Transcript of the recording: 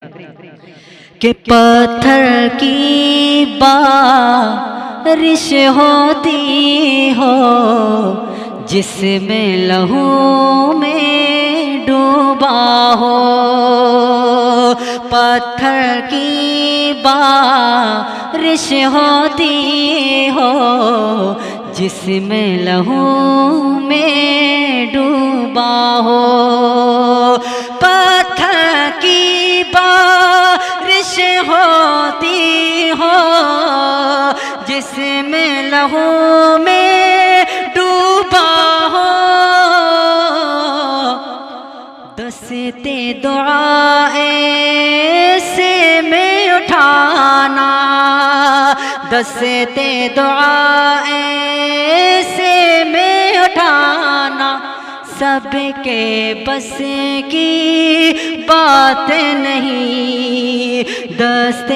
کہ پتھر کی بارش ہوتی ہو جس میں لہو میں ڈوبا ہو، پتھر کی بارش ہوتی ہو جس میں لہو میں ڈوبا ہو، پتھر کی بارش ہوتی ہو جس میں لہو میں ڈوبا ہو، دستے دعا ایسے میں اٹھانا، دستے دعا ایسے میں اٹھانا، سب کے بس کی بات نہیں، دستے